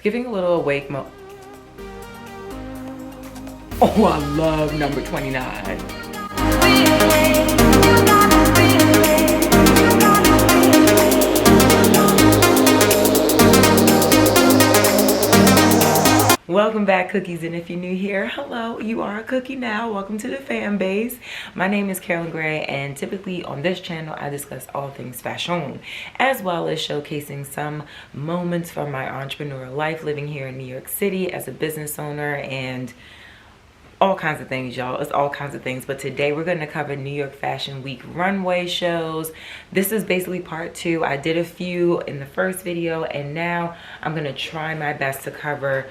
giving a little awake Oh, I love number 29. Welcome back, cookies, and if you're new here, hello, you are a cookie now. Welcome to the fan base. My name is Carolyn Gray, and typically on this channel I discuss all things fashion, as well as showcasing some moments from my entrepreneurial life living here in New York City as a business owner, and all kinds of things, y'all. It's all kinds of things. But today we're going to cover New York Fashion Week runway shows. This is basically part 2. I did a few in the first video, and now I'm going to try my best to cover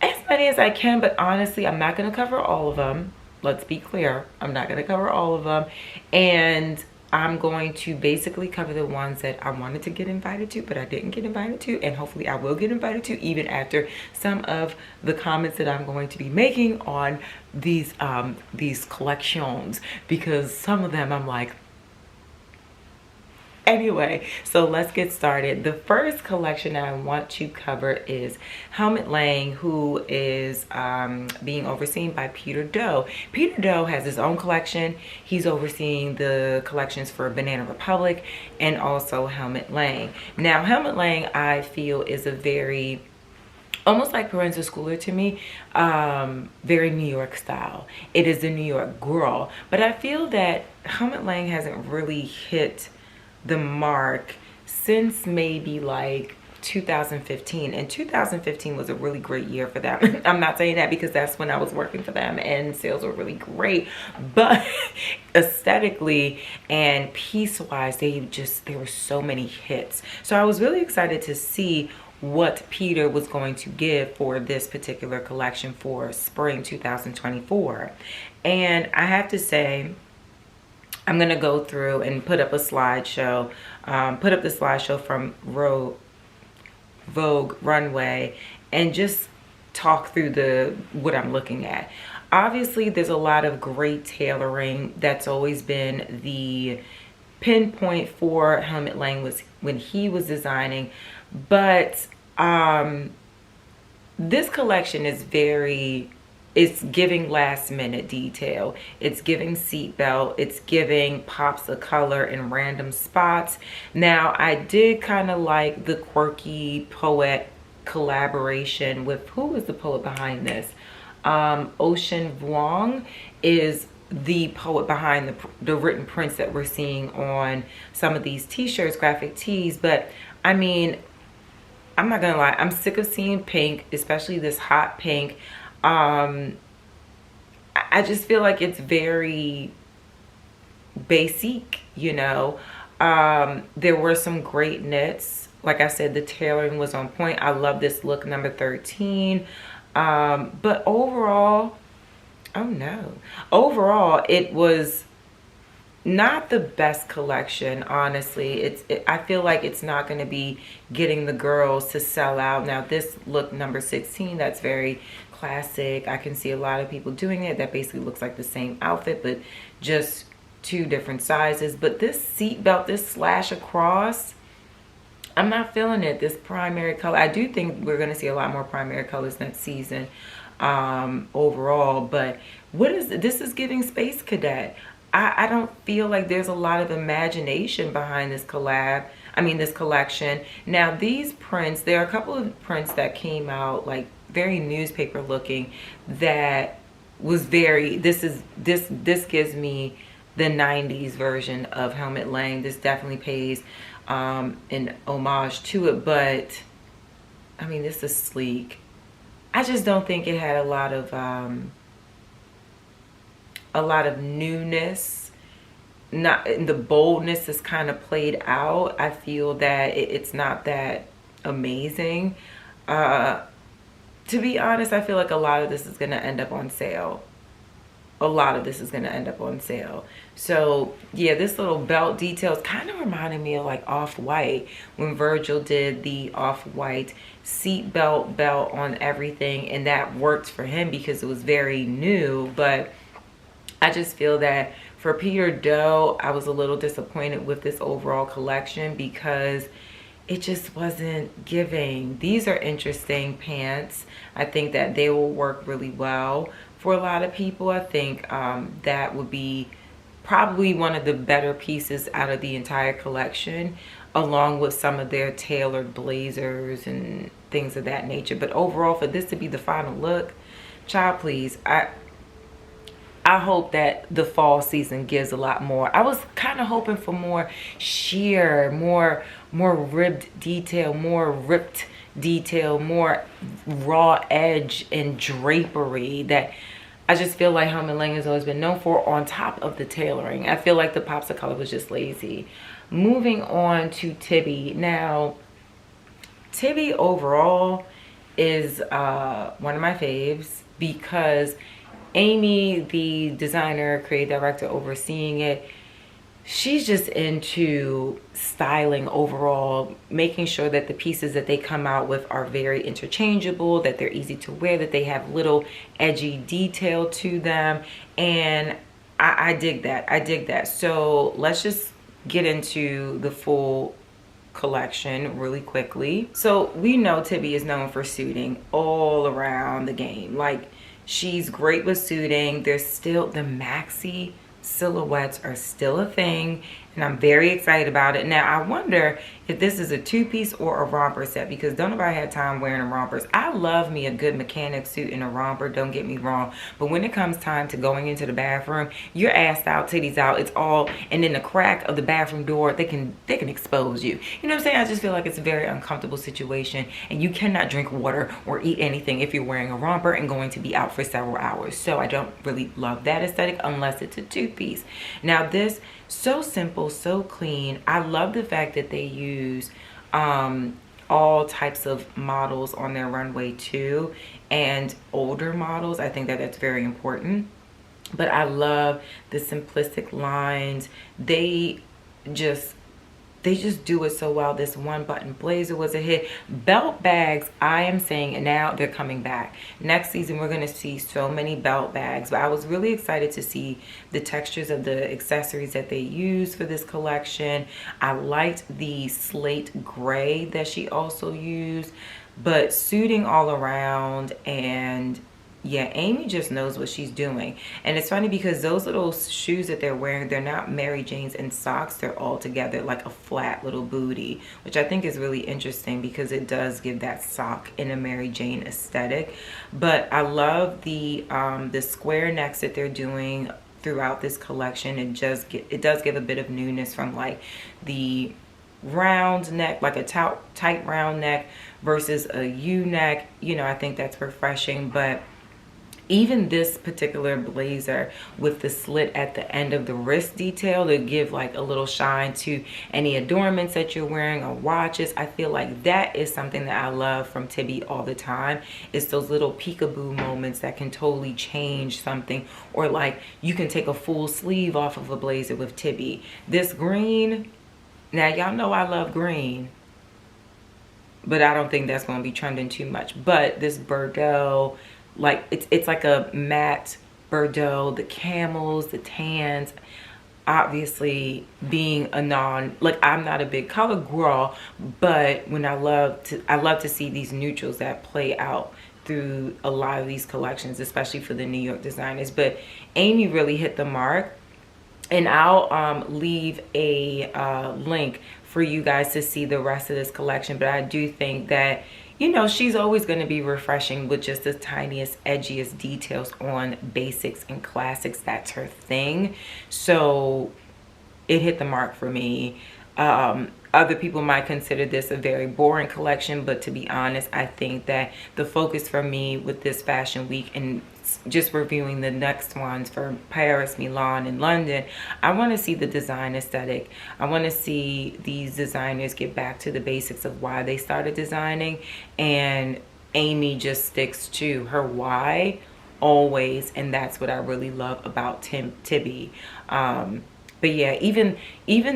as many as I can, but honestly, I'm not going to cover all of them. Let's be clear. I'm not going to cover all of them. And I'm going to basically cover the ones that I wanted to get invited to, but I didn't get invited to. And hopefully I will get invited to, even after some of the comments that I'm going to be making on these collections. Because some of them I'm like, anyway, so let's get started. The first collection that I want to cover is Helmut Lang, who is being overseen by Peter Doe. Peter Doe has his own collection. He's overseeing the collections for Banana Republic and also Helmut Lang. Now, Helmut Lang, I feel, is a very, almost like Parenza Schooler to me, very New York style. It is the New York girl, but I feel that Helmut Lang hasn't really hit the mark since maybe like 2015, and 2015 was a really great year for them. I'm not saying that because that's when I was working for them and sales were really great, but aesthetically and piece-wise, there were so many hits. So I was really excited to see what Peter was going to give for this particular collection for spring 2024. And I have to say, I'm going to go through and put up a slideshow, put up the slideshow from Vogue Runway, and just talk through what I'm looking at. Obviously, there's a lot of great tailoring. That's always been the pinpoint for Helmut Lang was when he was designing. But this collection is it's giving last minute detail. It's giving seatbelt. It's giving pops of color in random spots. Now, I did kind of like the quirky poet collaboration with, who was the poet behind this? Ocean Vuong is the poet behind the written prints that we're seeing on some of these t-shirts, graphic tees. But I mean, I'm not gonna lie, I'm sick of seeing pink, especially this hot pink. I just feel like it's very basic, you know. There were some great knits. Like I said, the tailoring was on point. I love this look, number 13. But overall, oh no. Overall, it was not the best collection, honestly. I feel like it's not going to be getting the girls to sell out. Now, this look, number 16, that's very classic. I can see a lot of people doing it. That basically looks like the same outfit, but just 2 different sizes. But this seatbelt, this slash across, I'm not feeling it. This primary color, I do think we're going to see a lot more primary colors next season overall. But this is giving Space Cadet. I don't feel like there's a lot of imagination behind this this collection. Now, these prints, there are a couple of prints that came out like very newspaper looking, that was very, this gives me the 90s version of Helmut Lang. This definitely pays an homage to it, but I mean, this is sleek. I just don't think it had a lot of newness. Not the boldness is kind of played out. I feel that it's not that amazing. To be honest, I feel like a lot of this is going to end up on sale. So yeah, this little belt details kind of reminded me of like Off-White, when Virgil did the Off-White seat belt on everything, and that worked for him because it was very new. But I just feel that for Peter Doe, I was a little disappointed with this overall collection because it just wasn't giving. These are interesting pants. I think that they will work really well for a lot of people. I think that would be probably one of the better pieces out of the entire collection, along with some of their tailored blazers and things of that nature. But overall, for this to be the final look, child, please, I hope that the fall season gives a lot more. I was kind of hoping for more sheer, more ribbed detail, more ripped detail, more raw edge and drapery that I just feel like Helmut Lang has always been known for, on top of the tailoring. I feel like the pops of color was just lazy. Moving on to Tibby. Now, Tibby overall is one of my faves because Amy, the designer, creative director overseeing it, she's just into styling overall, making sure that the pieces that they come out with are very interchangeable, that they're easy to wear, that they have little edgy detail to them. And I dig that. I dig that. So let's just get into the full collection really quickly. So we know Tibby is known for suiting all around the game. Like, she's great with suiting. There's still the maxi silhouettes are still a thing, and I'm very excited about it. Now, I wonder if this is a two-piece or a romper set, because don't nobody have time wearing rompers. I love me a good mechanic suit and a romper, don't get me wrong, but when it comes time to going into the bathroom, you're assed out, titties out, it's all, and in the crack of the bathroom door, they can expose you. You know what I'm saying? I just feel like it's a very uncomfortable situation, and you cannot drink water or eat anything if you're wearing a romper and going to be out for several hours. So I don't really love that aesthetic unless it's a two-piece. Now this, so simple, so clean. I love the fact that they use all types of models on their runway too, and older models. I think that that's very important. But I love the simplistic lines. They just do it so well. This one button blazer was a hit. Belt bags, I am saying, and now they're coming back. Next season, we're going to see so many belt bags. But I was really excited to see the textures of the accessories that they use for this collection. I liked the slate gray that she also used. But suiting all around, and yeah, Amy just knows what she's doing. And it's funny because those little shoes that they're wearing, they're not Mary Jane's and socks. They're all together like a flat little booty, which I think is really interesting because it does give that sock in a Mary Jane aesthetic. But I love the square necks that they're doing throughout this collection. It does give a bit of newness from like the round neck, like a tight round neck versus a U neck. You know, I think that's refreshing. But even this particular blazer with the slit at the end of the wrist detail to give like a little shine to any adornments that you're wearing or watches, I feel like that is something that I love from Tibby all the time. It's those little peekaboo moments that can totally change something, or like you can take a full sleeve off of a blazer with Tibby. This green, now y'all know I love green, but I don't think that's going to be trending too much. But this Bordeaux, like it's like a matte Bordeaux, the camels, the tans, obviously being a like I'm not a big color girl, but when I love to see these neutrals that play out through a lot of these collections, especially for the New York designers. But Amy really hit the mark, and I'll leave a link for you guys to see the rest of this collection. But I do think that, you know, she's always going to be refreshing with just the tiniest, edgiest details on basics and classics. That's her thing. So it hit the mark for me. Other people might consider this a very boring collection, but to be honest, I think that the focus for me with this fashion week and just reviewing the next ones for Paris, Milan, and London, I want to see the design aesthetic. I want to see these designers get back to the basics of why they started designing, and Amy just sticks to her why always, and that's what I really love about Tibby. But yeah, even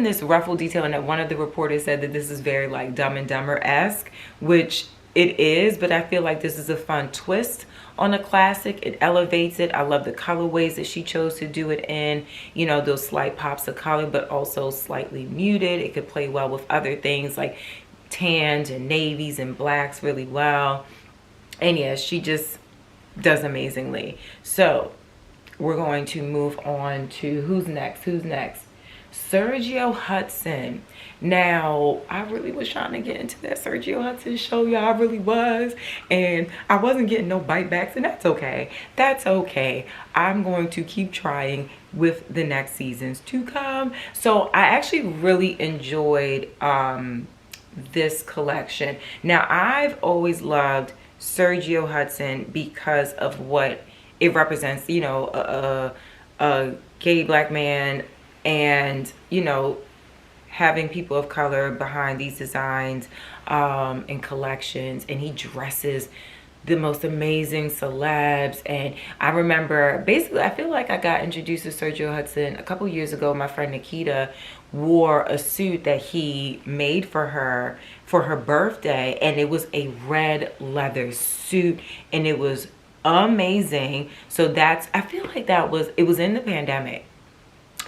this ruffle detail, and that one of the reporters said that this is very like Dumb and Dumber-esque, which it is, but I feel like this is a fun twist on a classic. It elevates it. I love the colorways that she chose to do it in, you know, those slight pops of color, but also slightly muted. It could play well with other things like tans and navies and blacks really well. And yes, she just does amazingly. So we're going to move on to who's next. Sergio Hudson. Now, I really was trying to get into that Sergio Hudson show, y'all. I really was. And I wasn't getting no bite backs, and that's okay. That's okay. I'm going to keep trying with the next seasons to come. So I actually really enjoyed this collection. Now, I've always loved Sergio Hudson because of what it represents, you know, a gay black man, and, you know, having people of color behind these designs and collections. And he dresses the most amazing celebs. And I remember, basically, I feel like I got introduced to Sergio Hudson a couple years ago. My friend Nikita wore a suit that he made for her birthday, and it was a red leather suit, and it was amazing. So that's, I feel like it was in the pandemic.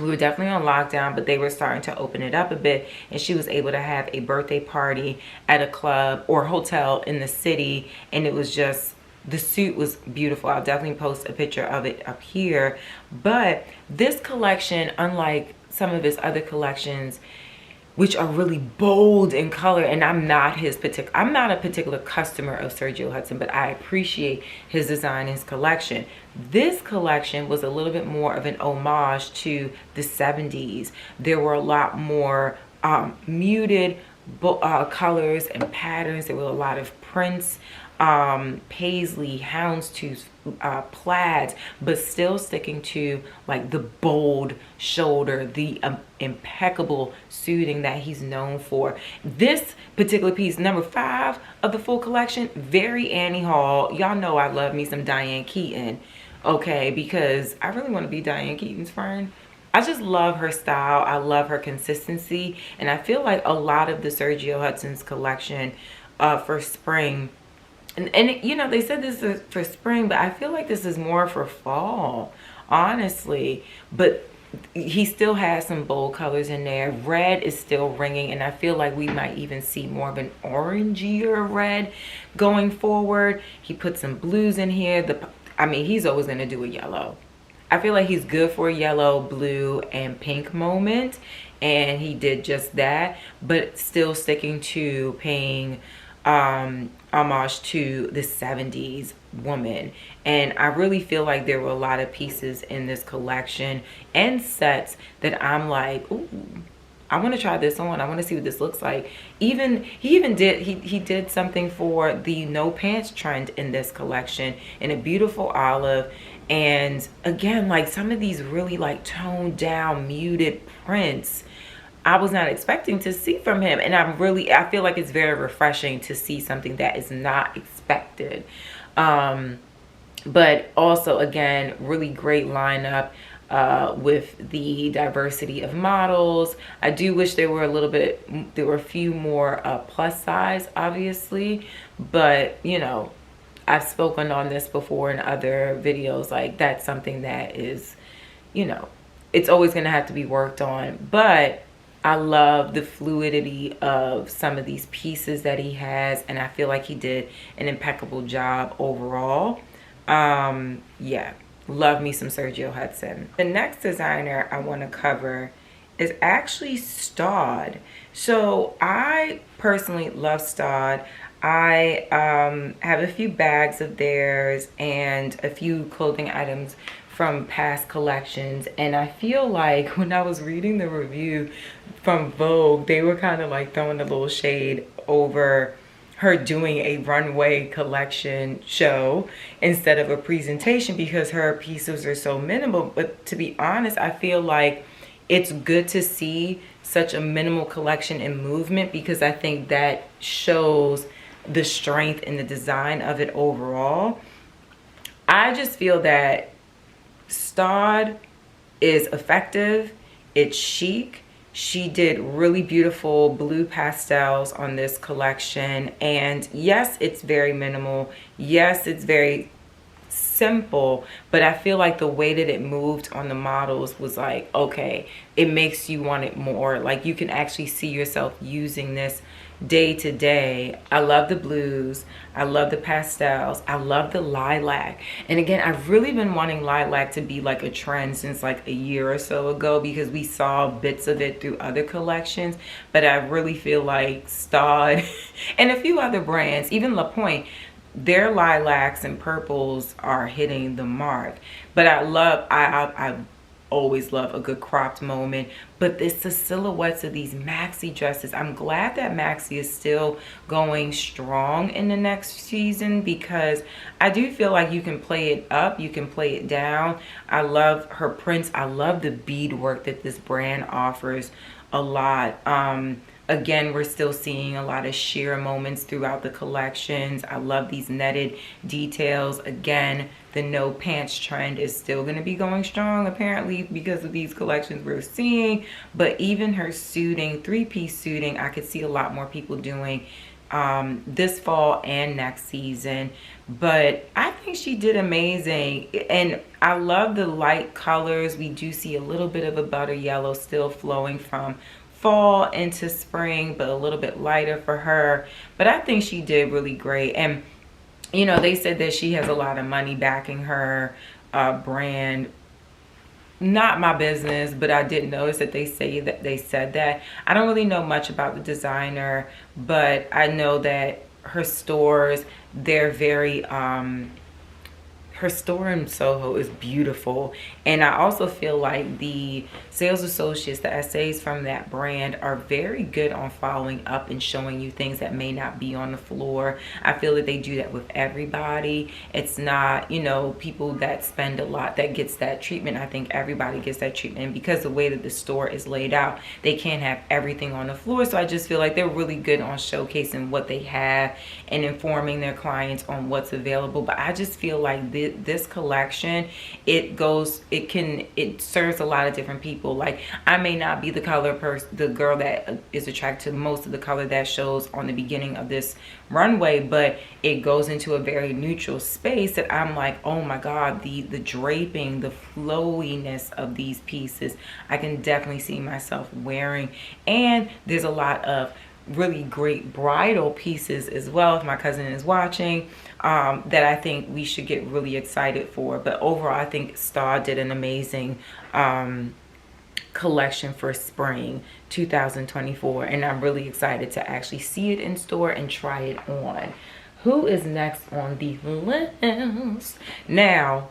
We were definitely on lockdown, but they were starting to open it up a bit, and she was able to have a birthday party at a club or hotel in the city, and it was just, the suit was beautiful. I'll definitely post a picture of it up here. But this collection, unlike some of his other collections, which are really bold in color, and I'm not a particular customer of Sergio Hudson, but I appreciate his design, his collection. This collection was a little bit more of an homage to the 70s. There were a lot more muted colors and patterns. There were a lot of prints, paisley, houndstooth, plaids, but still sticking to like the bold shoulder, the impeccable suiting that he's known for. This particular piece, number 5 of the full collection, very Annie Hall. Y'all know I love me some Diane Keaton, okay, because I really want to be Diane Keaton's friend. I just love her style. I love her consistency, and I feel like a lot of the Sergio Hudson's collection for spring, and you know, they said this is for spring, but I feel like this is more for fall, honestly. But he still has some bold colors in there. Red is still ringing, and I feel like we might even see more of an orangier red going forward. He put some blues in here. I mean, he's always going to do a yellow. I feel like he's good for a yellow, blue, and pink moment, and he did just that, but still sticking to paying homage to the 70s woman. And I really feel like there were a lot of pieces in this collection and sets that I'm like, ooh, I want to try this on. I want to see what this looks like. He did something for the no pants trend in this collection in a beautiful olive. And again, like some of these really like toned down, muted prints, I was not expecting to see from him. And I feel like it's very refreshing to see something that is not expected. But also, again, really great lineup with the diversity of models. I do wish there were a few more plus size, obviously. But, you know, I've spoken on this before in other videos. Like, that's something that is, you know, it's always going to have to be worked on. But I love the fluidity of some of these pieces that he has, and I feel like he did an impeccable job overall. Yeah, love me some Sergio Hudson. The next designer I want to cover is actually Staud. So I personally love Staud. I have a few bags of theirs and a few clothing items from past collections, and I feel like when I was reading the review from Vogue, they were kind of like throwing a little shade over her doing a runway collection show instead of a presentation because her pieces are so minimal. But to be honest, I feel like it's good to see such a minimal collection and movement, because I think that shows the strength in the design of it overall. I just feel that Staud is effective, it's chic. She did really beautiful blue pastels on this collection, and yes, it's very minimal, yes, it's very simple, but I feel like the way that it moved on the models was like, okay, it makes you want it more. Like, you can actually see yourself using this day to day. I love the blues. I love the pastels. I love the lilac. And again, I've really been wanting lilac to be like a trend since like a year or so ago, because we saw bits of it through other collections. But I really feel like Staud and a few other brands, even La Pointe, their lilacs and purples are hitting the mark. But I always love a good cropped moment. But it's the silhouettes of these maxi dresses. I'm glad that maxi is still going strong in the next season, because I do feel like you can play it up, you can play it down. I love her prints. I love the beadwork that this brand offers a lot. Again, we're still seeing a lot of sheer moments throughout the collections. I love these netted details. Again, the no pants trend is still going to be going strong, apparently, because of these collections we're seeing. But even her suiting, three-piece suiting, I could see a lot more people doing this fall and next season. But I think she did amazing. And I love the light colors. We do see a little bit of a butter yellow still flowing from fall into spring, but a little bit lighter for her. But I think she did really great. And you know, they said that she has a lot of money backing her brand. Not my business, but I did notice that they said that. I don't really know much about the designer, but I know that her stores, they're very her store in Soho is beautiful. And I also feel like the sales associates, the SAs from that brand, are very good on following up and showing you things that may not be on the floor. I feel that they do that with everybody. It's not, you know, people that spend a lot that gets that treatment. I think everybody gets that treatment, because the way that the store is laid out, they can't have everything on the floor. So I just feel like they're really good on showcasing what they have and informing their clients on what's available. But I just feel like this collection, it serves a lot of different people. Like, I may not be the the girl that is attracted to most of the color that shows on the beginning of this runway, but it goes into a very neutral space that I'm like, oh my god, the draping, the flowiness of these pieces, I can definitely see myself wearing. And there's a lot of really great bridal pieces as well, if my cousin is watching, that I think we should get really excited for. But overall, I think Staud did an amazing collection for spring 2024, and I'm really excited to actually see it in store and try it on. Who is next on the list? Now,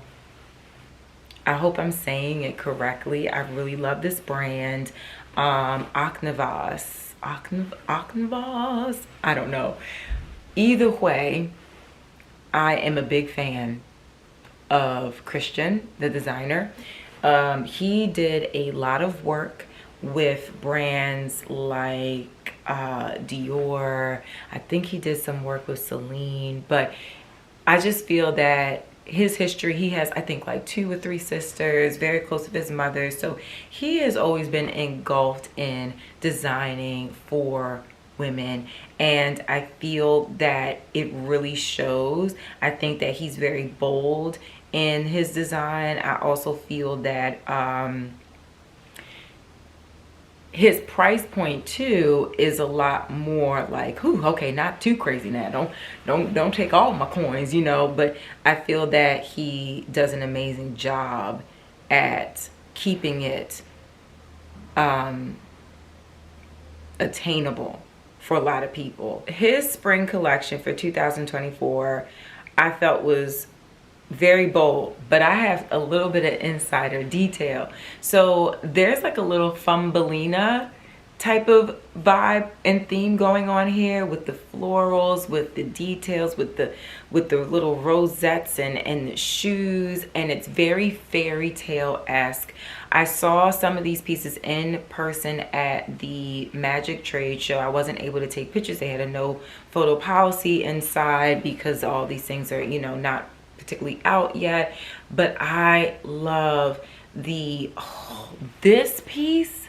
I hope I'm saying it correctly. I really love this brand, Acnvas. Aknvas, I don't know. Either way, I am a big fan of Christian, the designer. He did a lot of work with brands like Dior. I think he did some work with Celine, but I just feel that his history, he has, I think, like 2 or 3 sisters, very close to his mother. So he has always been engulfed in designing for women, and I feel that it really shows. I think that he's very bold in his design. I also feel that his price point too is a lot more like, ooh, okay, not too crazy now. Don't take all my coins, you know. But I feel that he does an amazing job at keeping it attainable for a lot of people. His spring collection for 2024, I felt was very bold, but I have a little bit of insider detail. So there's like a little Thumbelina type of vibe and theme going on here, with the florals, with the details, with the little rosettes and the shoes, and it's very fairy tale-esque. I saw some of these pieces in person at the Magic Trade Show. I wasn't able to take pictures. They had a no photo policy inside because all these things are, you know, not particularly out yet. But I love this piece.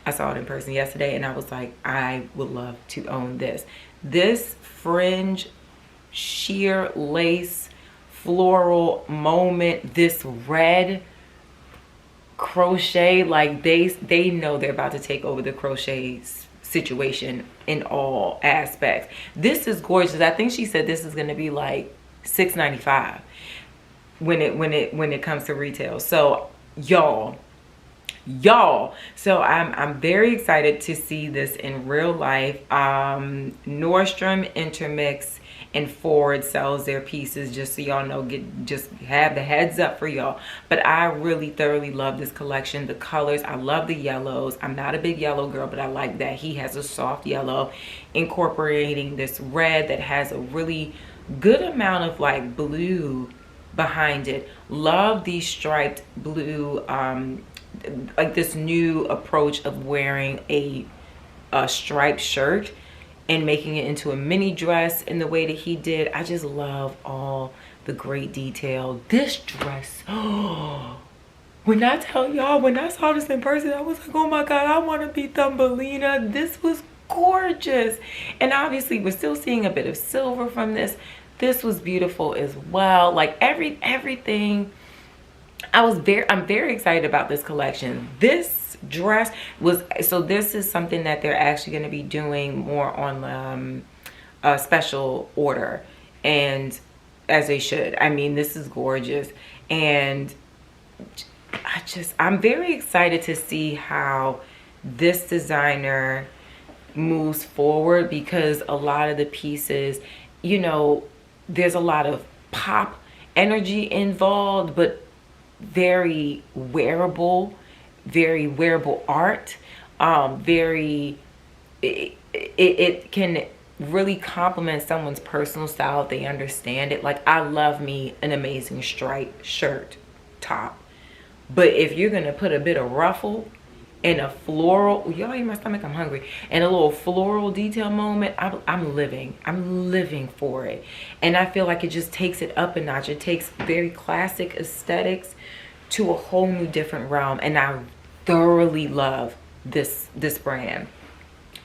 I saw it in person yesterday and I was like, I would love to own this. This fringe, sheer lace, floral moment, this red crochet, like they know they're about to take over the crochet situation in all aspects. This is gorgeous. I think she said this is going to be like $6.95 when it comes to retail. So y'all, so I'm very excited to see this in real life. Nordstrom, Intermix, and Ford sells their pieces, just so y'all know. Just have the heads up for y'all. But I really thoroughly love this collection. The colors, I love the yellows. I'm not a big yellow girl, but I like that he has a soft yellow incorporating this red that has a really good amount of like blue behind it. Love these striped blue, like this new approach of wearing a striped shirt and making it into a mini dress in the way that he did. I just love all the great detail. This dress, oh, when I tell y'all, when I saw this in person, I was like, oh my God, I want to be Thumbelina. This was gorgeous. And obviously we're still seeing a bit of silver from this. This was beautiful as well. Like everything. I'm very excited about this collection. This dress was, so this is something that they're actually going to be doing more on a special order, and as they should. I mean, this is gorgeous, and I'm very excited to see how this designer moves forward, because a lot of the pieces, you know, there's a lot of pop energy involved, but very wearable art. It can really complement someone's personal style if they understand it. Like, I love me an amazing striped shirt top, but if you're gonna put a bit of ruffle and a floral, y'all hear my stomach, I'm hungry, and a little floral detail moment, I'm living for it. And I feel like it just takes it up a notch. It takes very classic aesthetics to a whole new different realm, and I thoroughly love this brand.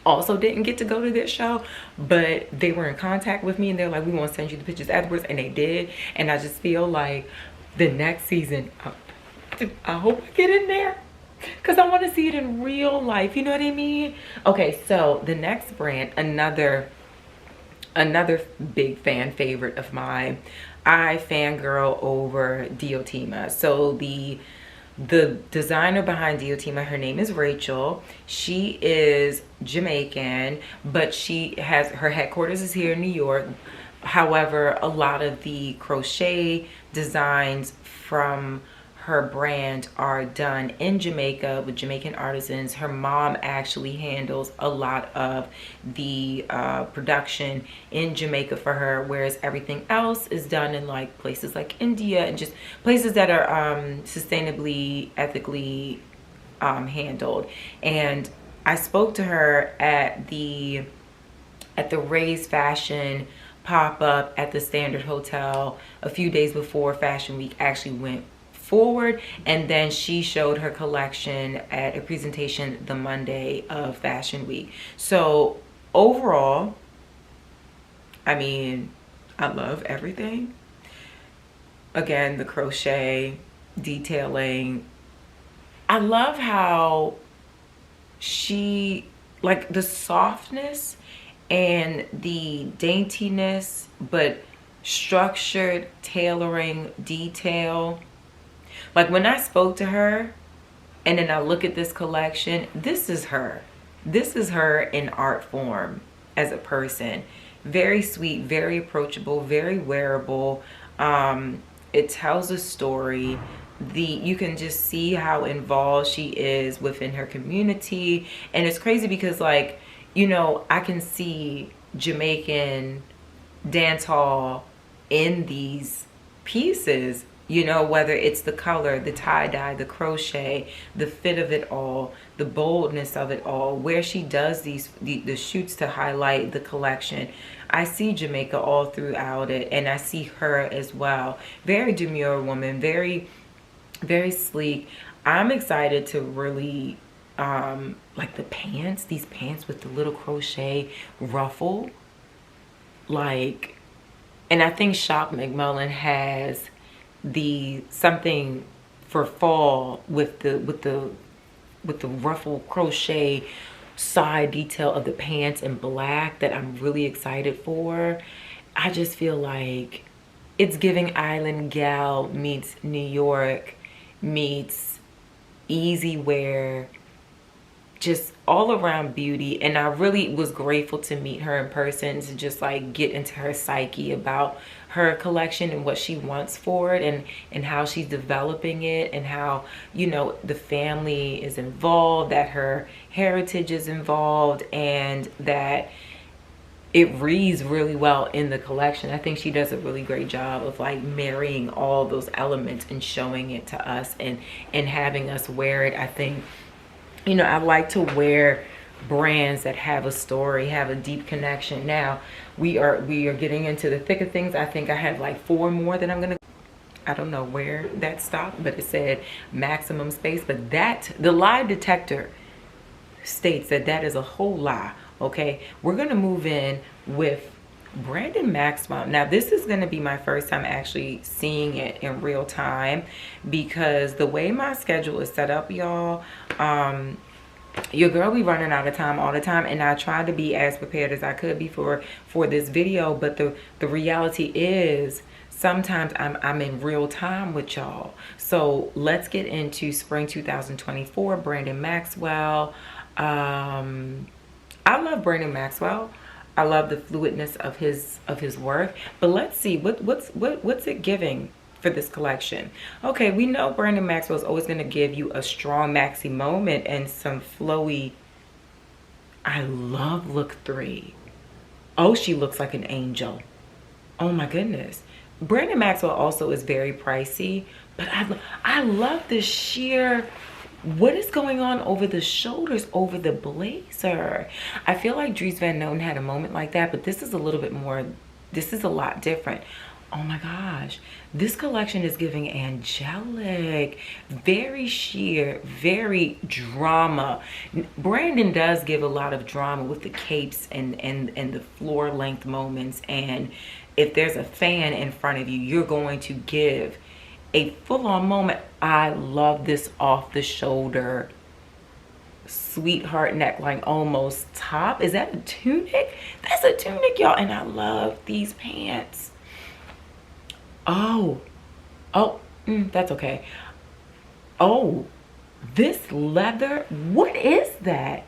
Also didn't get to go to this show, but they were in contact with me, and they're like, we want to send you the pictures afterwards, and they did. And I just feel like the next season, I hope I get in there, because I want to see it in real life, you know what I mean? Okay, so the next brand, another big fan favorite of mine. I fangirl over Diotima. So the designer behind Diotima, her name is Rachel. She is Jamaican, but her headquarters is here in New York. However, a lot of the crochet designs from her brand are done in Jamaica with Jamaican artisans. Her mom actually handles a lot of the production in Jamaica for her, whereas everything else is done in like places like India and just places that are sustainably, ethically handled. And I spoke to her at the Raise Fashion pop-up at the Standard Hotel a few days before Fashion Week actually went forward, and then she showed her collection at a presentation the Monday of Fashion Week. So overall, I mean, I love everything. Again, the crochet detailing, I love how she, like, the softness and the daintiness but structured tailoring detail. Like, when I spoke to her and then I look at this collection, this is her. This is her in art form as a person. Very sweet, very approachable, very wearable. It tells a story. You can just see how involved she is within her community. And it's crazy because, like, you know, I can see Jamaican dancehall in these pieces. You know, whether it's the color, the tie-dye, the crochet, the fit of it all, the boldness of it all, where she does the shoots to highlight the collection. I see Jamaica all throughout it, and I see her as well. Very demure woman, very, very sleek. I'm excited to really, like the pants, these pants with the little crochet ruffle. Like, and I think Shop McMullen has something for fall with the ruffle crochet side detail of the pants in black that I'm really excited for. I just feel like it's giving Island Gal meets New York meets easy wear, just all around beauty. And I really was grateful to meet her in person, to just like get into her psyche about her collection and what she wants for it, and how she's developing it, and how, you know, the family is involved, that her heritage is involved, and that it reads really well in the collection. I think she does a really great job of like marrying all those elements and showing it to us, and having us wear it. I think, you know, I like to wear brands that have a story, have a deep connection. Now we are getting into the thick of things. I think I have like 4 more that I'm gonna, I don't know where that stopped, but it said maximum space. But that, the lie detector states that that is a whole lie. Okay, we're gonna move in with Brandon Maxwell. Now this is gonna be my first time actually seeing it in real time, because the way my schedule is set up, y'all, your girl be running out of time all the time, and I tried to be as prepared as I could be for this video. But the reality is sometimes I'm in real time with y'all. So let's get into spring 2024 Brandon Maxwell. I love Brandon Maxwell. I love the fluidness of his work. But let's see what's it giving for this collection. Okay, we know Brandon Maxwell is always going to give you a strong maxi moment and some flowy. I love look 3. Oh, she looks like an angel. Oh my goodness. Brandon Maxwell also is very pricey, but I love this sheer, what is going on over the shoulders, over the blazer. I feel like Dries Van Noten had a moment like that, but this is a little bit more, this is a lot different. Oh my gosh, this collection is giving angelic, very sheer, very drama. Brandon does give a lot of drama with the capes and the floor length moments. And if there's a fan in front of you, you're going to give a full-on moment. I love this off the shoulder sweetheart neckline, almost top. Is that a tunic? That's a tunic, y'all. And I love these pants. Oh, that's okay. Oh, this leather, what is that?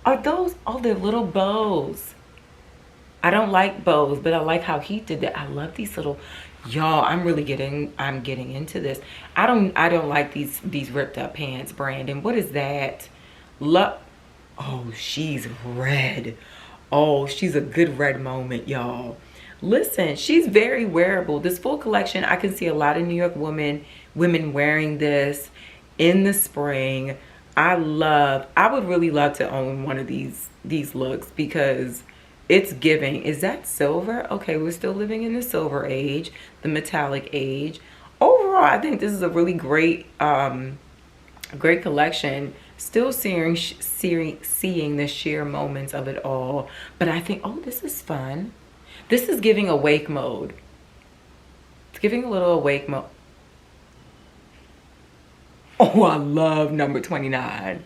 Are those, oh, they're little bows. I don't like bows, but I like how he did that. I love these little, y'all, I'm getting into this. I don't like these ripped up pants, Brandon. What is that? Look, oh, she's red. Oh, she's a good red moment, y'all. Listen, she's very wearable. This full collection, I can see a lot of New York women wearing this in the spring. I would really love to own one of these looks, because it's giving. Is that silver? Okay, we're still living in the silver age, the metallic age. Overall, I think this is a really great great collection. Still seeing the sheer moments of it all. But I think, oh, this is fun. This is giving awake mode. It's giving a little awake mode. Oh, I love number 29.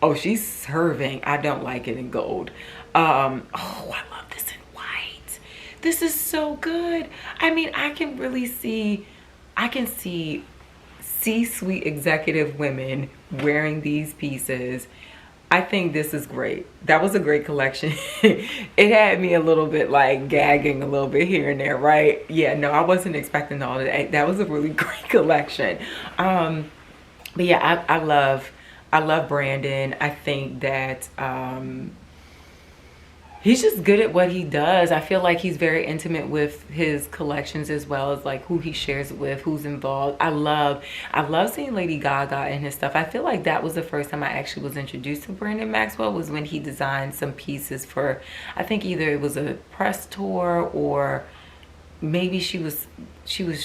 Oh, she's serving. I don't like it in gold. Oh, I love this in white. This is so good. I mean, I can really see, I can see C-suite executive women wearing these pieces. I think this is great. That was a great collection. It had me a little bit like gagging a little bit here and there, right? Yeah, no, I wasn't expecting all of that. That was a really great collection. But yeah, I love Brandon. I think that he's just good at what he does. I feel like he's very intimate with his collections, as well as like who he shares it with, who's involved. I love seeing Lady Gaga in his stuff. I feel like that was the first time I actually was introduced to Brandon Maxwell, was when he designed some pieces for, I think either it was a press tour, or maybe she was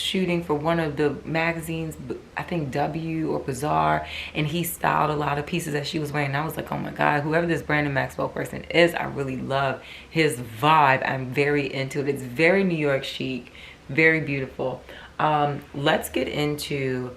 shooting for one of the magazines, I think W or Bazaar, and he styled a lot of pieces that she was wearing. And I was like, oh my God, whoever this Brandon Maxwell person is, I really love his vibe. I'm very into it. It's very New York chic, very beautiful. Let's get into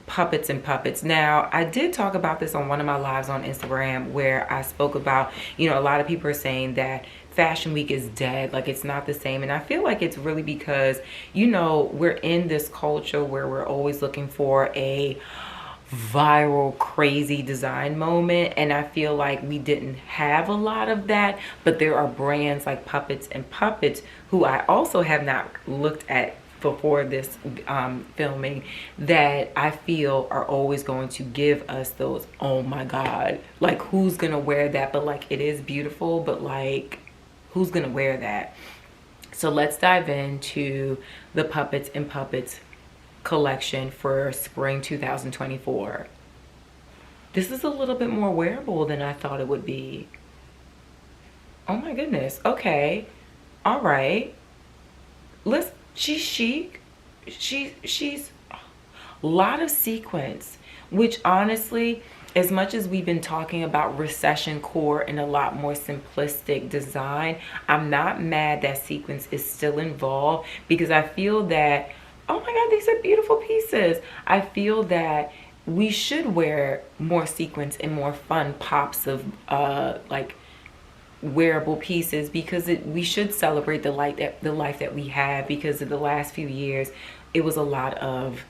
puppets and puppets. Now, I did talk about this on one of my lives on Instagram where I spoke about, you know, a lot of people are saying that Fashion Week is dead, like it's not the same. And I feel like it's really because, you know, we're in this culture where we're always looking for a viral crazy design moment, and I feel like we didn't have a lot of that. But there are brands like Puppets and Puppets who I also have not looked at before this filming, that I feel are always going to give us those, oh my god, like who's gonna wear that, but like it is beautiful, but like who's gonna wear that? So let's dive into the Puppets and Puppets collection for spring 2024. This is a little bit more wearable than I thought it would be. Oh my goodness. Okay, all right, she's chic. She's a lot of sequins, which honestly, as much as we've been talking about recession core and a lot more simplistic design, I'm not mad that sequins is still involved, because I feel that, oh my god, these are beautiful pieces. I feel that we should wear more sequins and more fun pops of like wearable pieces, because we should celebrate the life that we have, because of the last few years it was a lot of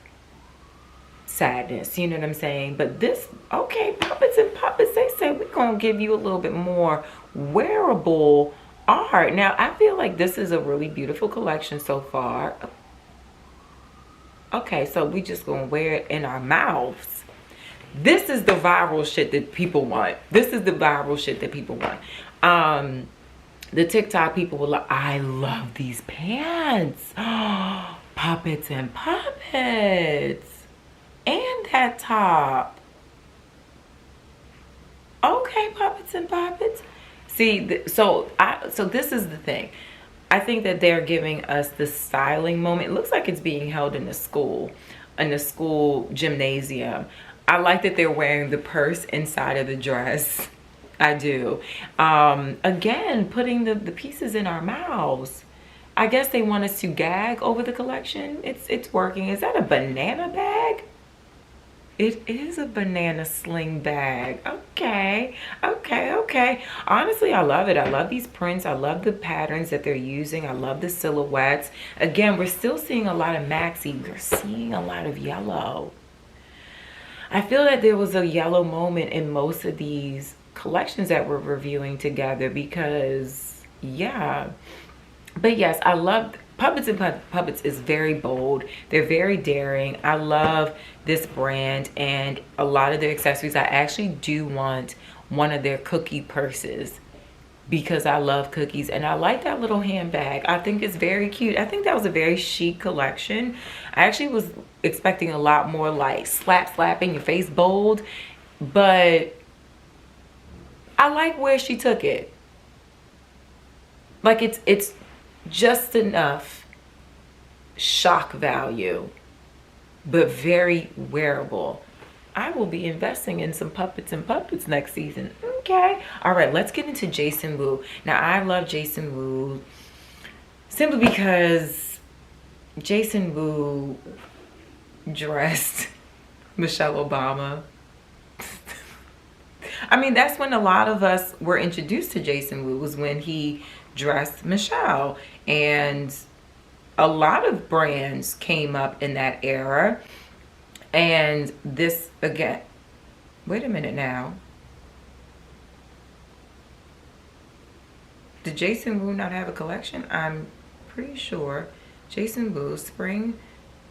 sadness, you know what I'm saying? But this, okay, Puppets and Puppets, they say we're gonna give you a little bit more wearable art. Now I feel like this is a really beautiful collection so far. Okay, so we just gonna wear it in our mouths. This is the viral shit that people want. This is the viral shit that people want. The TikTok people will like, I love these pants. Puppets and Puppets. And that top. Okay, Puppets and Puppets. See, so this is the thing. I think that they're giving us the styling moment. It looks like it's being held in the school gymnasium. I like that they're wearing the purse inside of the dress. I do. Again, putting the pieces in our mouths. I guess they want us to gag over the collection. It's working. Is that a banana bag? It is a banana sling bag. Okay, okay, okay. Honestly, I love it. I love these prints. I love the patterns that they're using. I love the silhouettes. Again, we're still seeing a lot of maxi. We're seeing a lot of yellow. I feel that there was a yellow moment in most of these collections that we're reviewing together, because, yeah. But yes, I love Puppets and Puppets is very bold. They're very daring. I love this brand and a lot of their accessories. I actually do want one of their cookie purses, because I love cookies, and I like that little handbag. I think it's very cute. I think that was a very chic collection. I actually was expecting a lot more like slap in your face bold, but I like where she took it. Like it's just enough shock value, but very wearable. I will be investing in some Puppets and Puppets next season. Okay. All right, let's get into Jason Wu. Now, I love Jason Wu simply because Jason Wu dressed Michelle Obama. I mean, that's when a lot of us were introduced to Jason Wu, was when he dressed Michelle. And a lot of brands came up in that era. And this, again, wait a minute now. Did Jason Wu not have a collection? I'm pretty sure. Jason Wu, spring.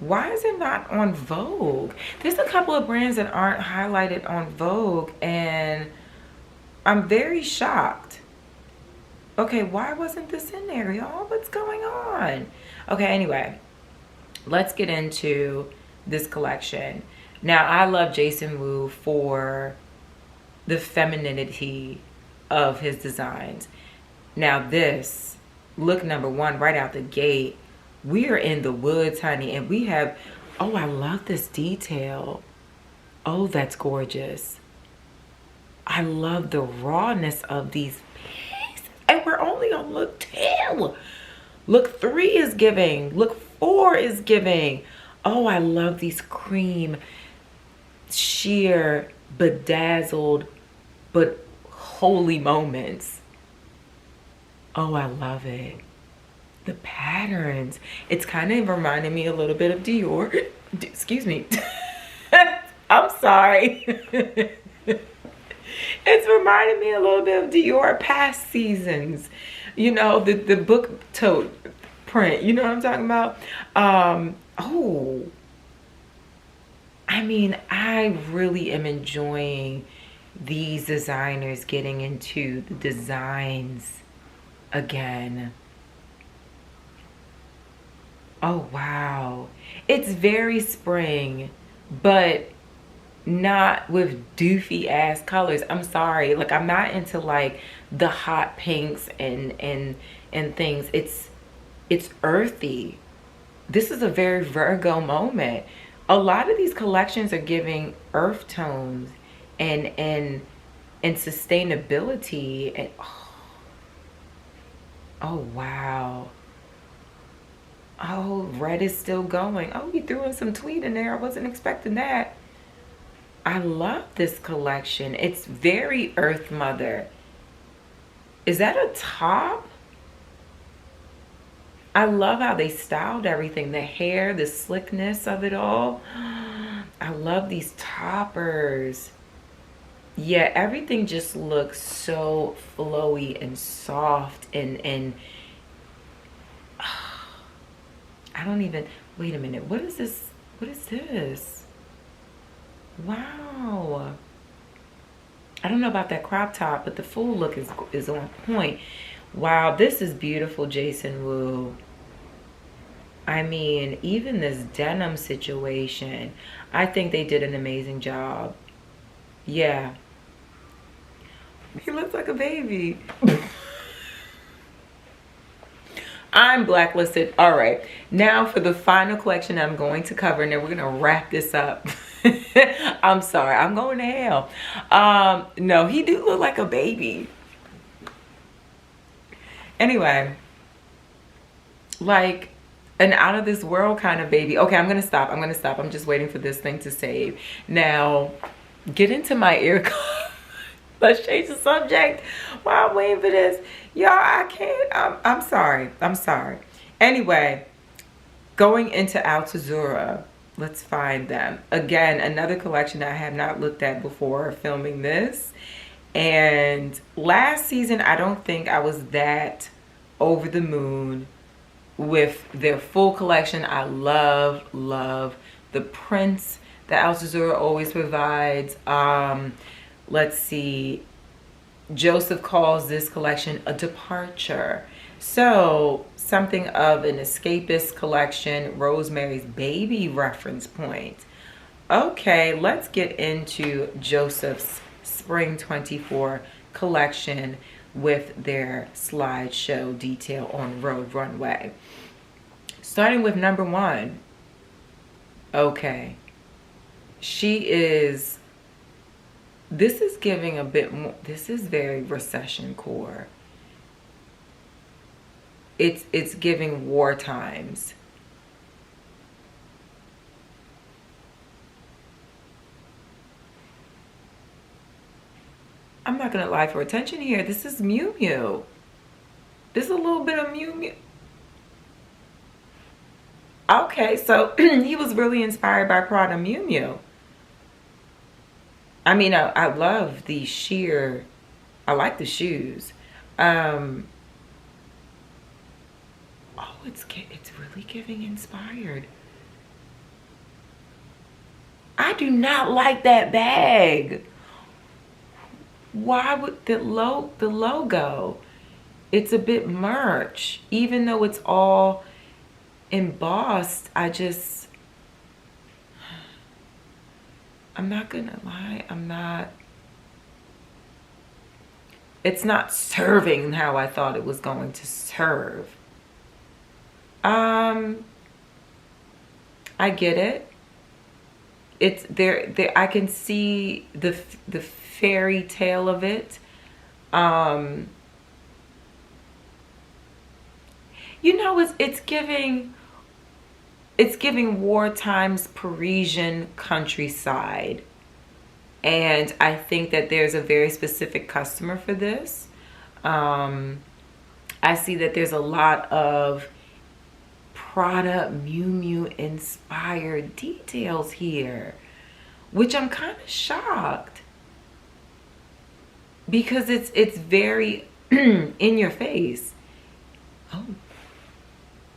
Why is it not on Vogue? There's a couple of brands that aren't highlighted on Vogue, and I'm very shocked. Okay, why wasn't this in there, y'all? What's going on? Okay, anyway, let's get into this collection. Now, I love Jason Wu for the femininity of his designs. Now this, look number one, right out the gate, we are in the woods, honey, and we have, oh, I love this detail. Oh, that's gorgeous. I love the rawness of these pieces. And we're only on look 2. Look 3 is giving. Look 4 is giving. Oh, I love these cream sheer, bedazzled, but holy moments. Oh, I love it. The patterns. It's kind of reminding me a little bit of Dior. Excuse me. I'm sorry. It's reminding me a little bit of Dior past seasons. You know, the book tote print. You know what I'm talking about? Oh. I mean, I really am enjoying these designers getting into the designs again. Oh, wow. It's very spring, but not with doofy ass colors. I'm sorry. Like, I'm not into like the hot pinks and things. It's earthy. This is a very Virgo moment. A lot of these collections are giving earth tones and sustainability and oh wow. Oh, red is still going. Oh, he threw in some tweed in there. I wasn't expecting that. I love this collection. It's very Earth Mother. Is that a top? I love how they styled everything. The hair, the slickness of it all. I love these toppers. Yeah, everything just looks so flowy and soft and I don't even, wait a minute. What is this? What is this? Wow. I don't know about that crop top, but the full look is on point. Wow, this is beautiful, Jason Wu. I mean, even this denim situation, I think they did an amazing job. Yeah. He looks like a baby. I'm blacklisted. All right. Now for the final collection I'm going to cover, and then we're going to wrap this up. I'm sorry. I'm going to hell. No, he do look like a baby. Anyway, like an out of this world kind of baby. Okay, I'm going to stop. I'm going to stop. I'm just waiting for this thing to save. Now, get into my ear cup. Let's change the subject while I'm waiting for this. Y'all, I can't. I'm sorry. I'm sorry. Anyway, going into Altuzarra. Let's find them. Again, another collection I have not looked at before filming this. And last season, I don't think I was that over the moon with their full collection. I love the prints that Altuzarra always provides. Let's see. Joseph calls this collection a departure. So something of an escapist collection, Rosemary's Baby reference point. Okay, let's get into Joseph's Spring 24 collection with their slideshow detail on Road Runway. Starting with number 1. Okay. She is... This is giving a bit more, this is very recession core. It's giving war times. I'm not gonna lie, for attention here, this is Miu Miu. This is a little bit of Miu Miu. Okay, so he was really inspired by Prada Miu Miu. I mean, I love the sheer, I like the shoes. Oh, it's really giving inspired. I do not like that bag. Why would the logo? It's a bit merch. Even though it's all embossed, I'm not gonna lie, it's not serving how I thought it was going to serve. I get it. It's there, I can see the fairy tale of it. You know, it's giving war times Parisian countryside. And I think that there's a very specific customer for this. I see that there's a lot of Prada Miu Miu inspired details here, which I'm kind of shocked because it's very in your face.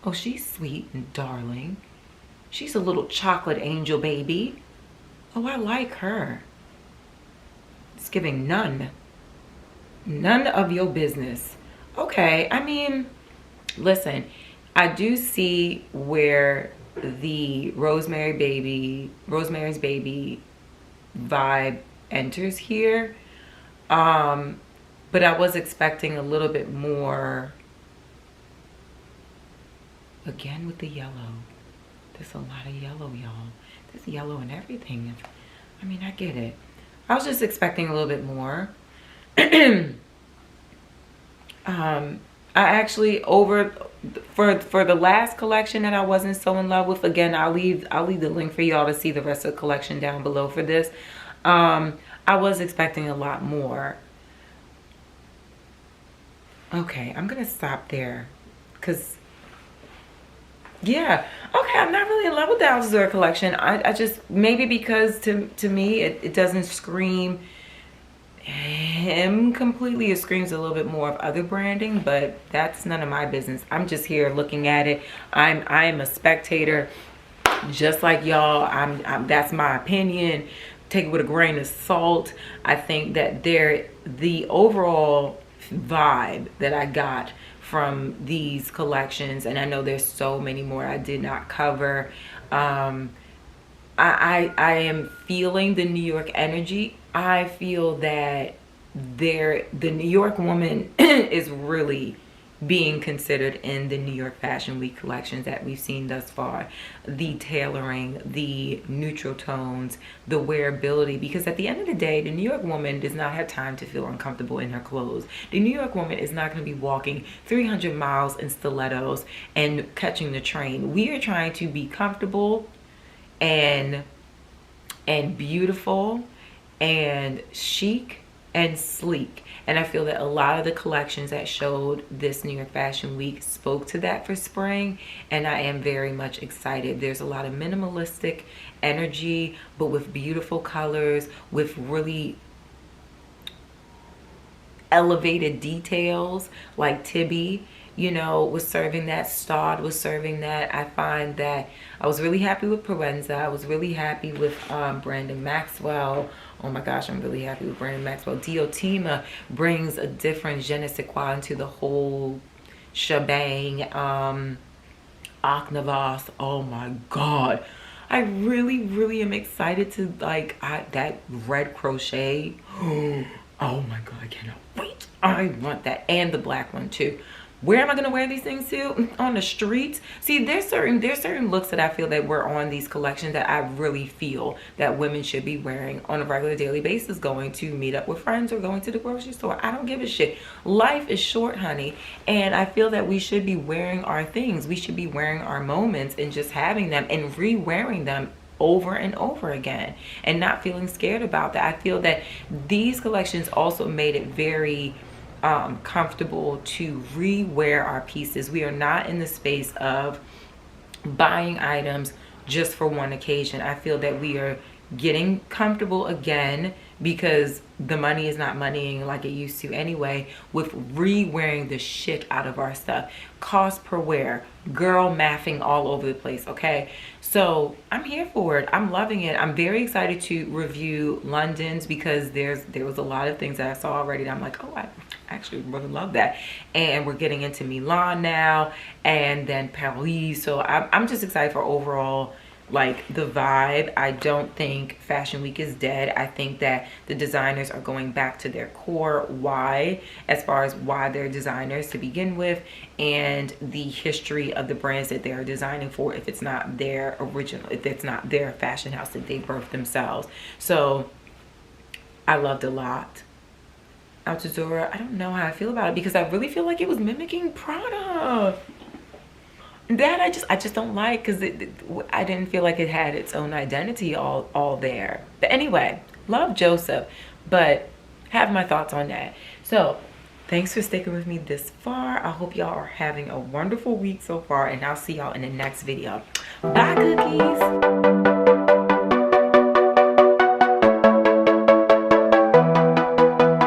Oh, she's sweet and darling. She's a little chocolate angel baby. Oh, I like her. It's giving none of your business. Okay, I mean, listen, I do see where the Rosemary's Baby vibe enters here. But I was expecting a little bit more. Again with the yellow. There's a lot of yellow, y'all. There's yellow in everything. I mean, I get it. I was just expecting a little bit more. I actually for the last collection that I wasn't so in love with, again, I'll leave the link for y'all to see the rest of the collection down below for this. I was expecting a lot more. Okay, I'm gonna stop there because yeah, okay, I'm not really in love with the Altuzarra collection. I just, maybe because to me it doesn't scream him completely. It screams a little bit more of other branding, but that's none of my business. I'm just here looking at it. I'm a spectator just like y'all. That's my opinion. Take it with a grain of salt. I think that the overall vibe that I got from these collections, and I know there's so many more I did not cover. I am feeling the New York energy. I feel that the New York woman is really being considered in the New York Fashion Week collections that we've seen thus far. The tailoring, the neutral tones, the wearability, because at the end of the day, the New York woman does not have time to feel uncomfortable in her clothes. The New York woman is not going to be walking 300 miles in stilettos and catching the train. We are trying to be comfortable and beautiful and chic and sleek. And I feel that a lot of the collections that showed this New York Fashion Week spoke to that for spring, and I am very much excited. There's a lot of minimalistic energy, but with beautiful colors, with really elevated details, like Tibby, you know, was serving that. Staud was serving that. I find that I was really happy with Parenza. I was really happy with Brandon Maxwell. Oh my gosh, I'm really happy with Brandon Maxwell. Diotima brings a different je ne sais quoi into the whole shebang. Aknvas, oh my god. I really am excited to like that red crochet. Oh my god, I cannot wait. I want that, and the black one too. Where am I gonna wear these things to? On the streets? See, there's certain looks that I feel that were on these collections that I really feel that women should be wearing on a regular daily basis, going to meet up with friends or going to the grocery store. I don't give a shit. Life is short, honey, and I feel that we should be wearing our things. We should be wearing our moments and just having them and re-wearing them over and over again and not feeling scared about that. I feel that these collections also made it very comfortable to re-wear our pieces. We are not in the space of buying items just for one occasion. I feel that we are getting comfortable again, because the money is not moneying like it used to anyway, with re-wearing the shit out of our stuff. Cost per wear, girl mathing all over the place, okay? So I'm here for it. I'm loving it. I'm very excited to review London's, because there was a lot of things that I saw already that I'm like, oh, I actually really love that. And we're getting into Milan now, and then Paris. So I'm just excited for overall, like, the vibe. I don't think Fashion Week is dead. I think that the designers are going back to their core why, as far as why they're designers to begin with, and the history of the brands that they're designing for, if it's not their original, if it's not their fashion house that they birthed themselves. So I loved a lot. Altuzarra, I don't know how I feel about it, because I really feel like it was mimicking Prada. That I just don't like, because I didn't feel like it had its own identity all there. But anyway, Love Joseph, but have my thoughts on that. So thanks for sticking with me this far. I hope y'all are having a wonderful week so far, and I'll see y'all in the next video. Bye, cookies.